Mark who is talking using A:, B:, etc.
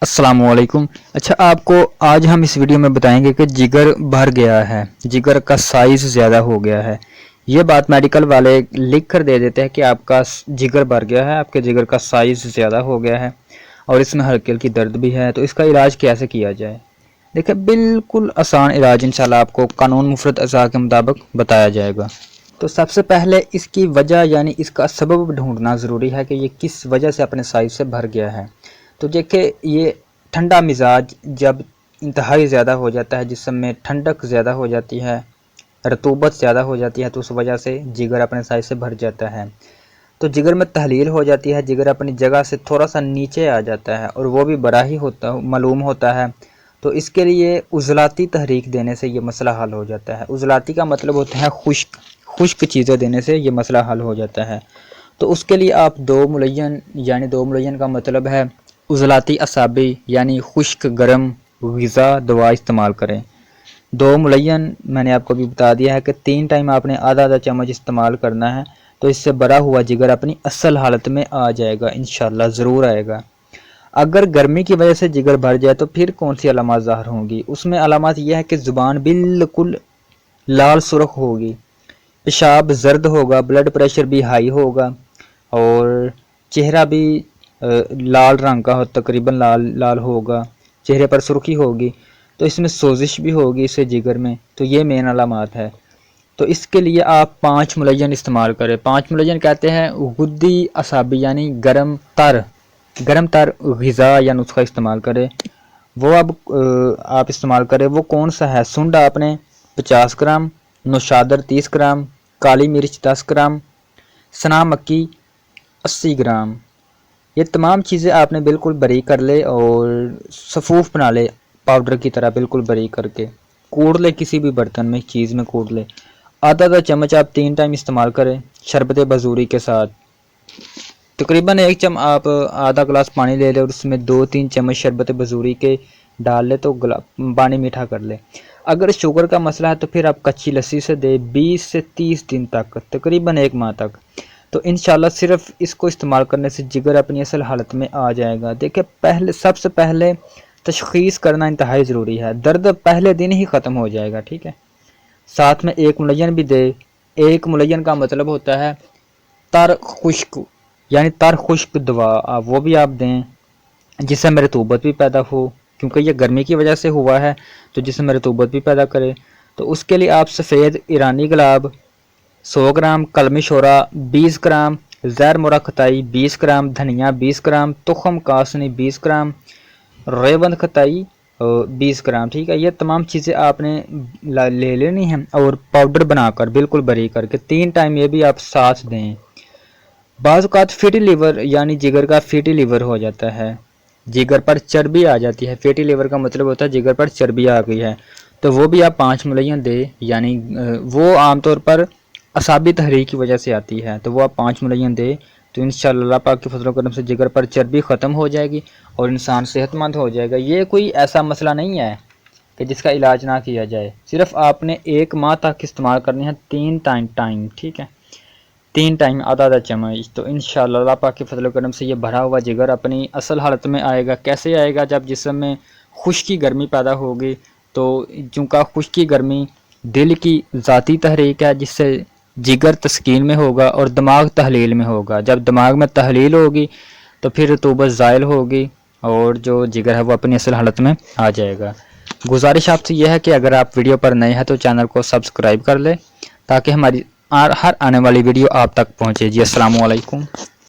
A: अस्सलामुअलैकुम। अच्छा, आपको आज हम इस वीडियो में बताएंगे कि जिगर भर गया है, जिगर का साइज़ ज़्यादा हो गया है। ये बात मेडिकल वाले लिख कर दे देते हैं कि आपका जिगर भर गया है, आपके जिगर का साइज़ ज़्यादा हो गया है और इसमें हल्की हल्की दर्द भी है। तो इसका इलाज कैसे किया जाए? देखिए, बिल्कुल आसान इलाज इंशाल्लाह आपको कानून मुफरत अज़ा के मुताबिक बताया जाएगा। तो सबसे पहले इसकी वजह यानी इसका सबब ढूंढना ज़रूरी है कि ये किस वजह से अपने साइज़ से भर गया है। तो देखिए, ये ठंडा मिजाज जब इंतहाई ज़्यादा हो जाता है, जिसम में ठंडक ज़्यादा हो जाती है, रतूबत ज़्यादा हो जाती है, तो उस वजह से जिगर अपने साइज़ से भर जाता है। तो जिगर में तहलील हो जाती है, जिगर अपनी जगह से थोड़ा सा नीचे आ जाता है और वो भी बड़ा ही मालूम होता है। तो इसके लिए उज़लाती तहरीक देने से ये मसला हल हो जाता है। उज़लाती का मतलब होता है खुश्क खुश्क चीज़ें देने से ये मसला हल हो जाता है। तो उसके लिए आप दो मुलय्यन का मतलब है उज़लाती असाबी यानी खुश्क गर्म ग़िज़ा दवा इस्तेमाल करें। दो मुलय्यन मैंने आपको भी बता दिया है कि 3 टाइम आपने आधा आधा चम्मच इस्तेमाल करना है। तो इससे भरा हुआ जिगर अपनी असल हालत में आ जाएगा, इंशाल्लाह ज़रूर आएगा। अगर गर्मी की वजह से जिगर भर जाए तो फिर कौन सी अलामत ज़ाहिर होंगी? उसमें अलामत यह है कि ज़ुबान बिल्कुल लाल सुर्ख होगी, पेशाब जर्द होगा, ब्लड प्रेशर भी हाई होगा और चेहरा भी लाल रंग का हो, तकरीबन लाल लाल होगा, चेहरे पर सुर्खी होगी। तो इसमें सोजिश भी होगी इससे जिगर में। तो ये मेन अलामत है। तो इसके लिए आप 5 मुलय्यन इस्तेमाल करें। 5 मुलय्यन कहते हैं गुद्दी असाबी यानी गरम तर ग़िज़ा या नुस्खा इस्तेमाल करें। वो अब आप इस्तेमाल करें। वो कौन सा है? सुंड आपने 50 ग्राम, नौशादर 30 ग्राम, काली मिर्च 10 ग्राम, सना मक्की 80 ग्राम। ये तमाम चीज़ें आपने बिल्कुल बारीक कर ले और सफ़ूफ बना ले, पाउडर की तरह बिल्कुल बारीक करके कूट ले, किसी भी बर्तन में चीज़ में कूट ले। आधा आधा चम्मच आप 3 टाइम इस्तेमाल करें शरबत बजूरी के साथ। तकरीबन आप आधा गिलास पानी ले लें और उसमें 2-3 चम्मच शरबत बजूरी के डाल ले तो पानी मीठा कर ले। अगर शुगर का मसला है तो फिर आप कच्ची लस्सी से दे 20 से 30 दिन तक, तकरीबन 1 माह तक। तो इंशाल्लाह सिर्फ इसको इस्तेमाल करने से जिगर अपनी असल हालत में आ जाएगा। देखिए, सबसे पहले तशख़ीस करना इंतहाई ज़रूरी है। दर्द पहले दिन ही ख़त्म हो जाएगा, ठीक है। साथ में एक मुलय्यन भी दे। एक मुलय्यन का मतलब होता है तर खुश्क यानी तर खुश्क दवा, वो भी आप दें जिससे में रतूबत भी पैदा हो, क्योंकि ये गर्मी की वजह से हुआ है तो जिसमें रतूबत भी पैदा करे। तो उसके लिए आप सफ़ेद ईरानी गुलाब 100 ग्राम, कलमी शोरा 20 ग्राम, ज़ैर मुरा खताई 20 ग्राम, धनिया 20 ग्राम, तुखम कासनी 20 ग्राम, रेवंद खताई 20 ग्राम, ठीक है। ये तमाम चीज़ें आपने ले लेनी है और पाउडर बनाकर बिल्कुल बारीक करके 3 टाइम ये भी आप साथ दें। बाज़ औक़ात फैटी लीवर यानी जिगर का फैटी लीवर हो जाता है, जिगर पर चर्बी आ जाती है। फैटी लीवर का मतलब होता है जिगर पर चर्बी आ गई है। तो वो भी आप 5 मुलय्यन दे, यानी वो आमतौर पर असाबी तहरीक की वजह से आती है। तो वो आप 5 मुलय्यन दे तो इंशाअल्लाह अल्लाह पाक के फजल करम से जिगर पर चर्बी ख़त्म हो जाएगी और इंसान सेहतमंद हो जाएगा। ये कोई ऐसा मसला नहीं है कि जिसका इलाज ना किया जाए। सिर्फ आपने 1 माह तक इस्तेमाल करनी है 3 टाइम, ठीक है। 3 टाइम आधा आधा चम्मच। तो इंशाअल्लाह अल्लाह पाक के फजल करम से ये भरा हुआ जिगर अपनी असल हालत में आएगा। कैसे आएगा? जब जिस्म में खुश्की गर्मी पैदा होगी। तो चूँकि खुश्की गर्मी दिल की ज़ाती तहरीक है, जिससे जिगर तस्कीन में होगा और दिमाग तहलील में होगा। जब दिमाग में तहलील होगी तो फिर रतूबत ज़ाइल होगी और जो जिगर है वो अपनी असल हालत में आ जाएगा। गुजारिश आपसे यह है कि अगर आप वीडियो पर नए हैं तो चैनल को सब्सक्राइब कर लें ताकि हमारी हर आने वाली वीडियो आप तक पहुँचे। जी, अस्सलाम वालेकुम।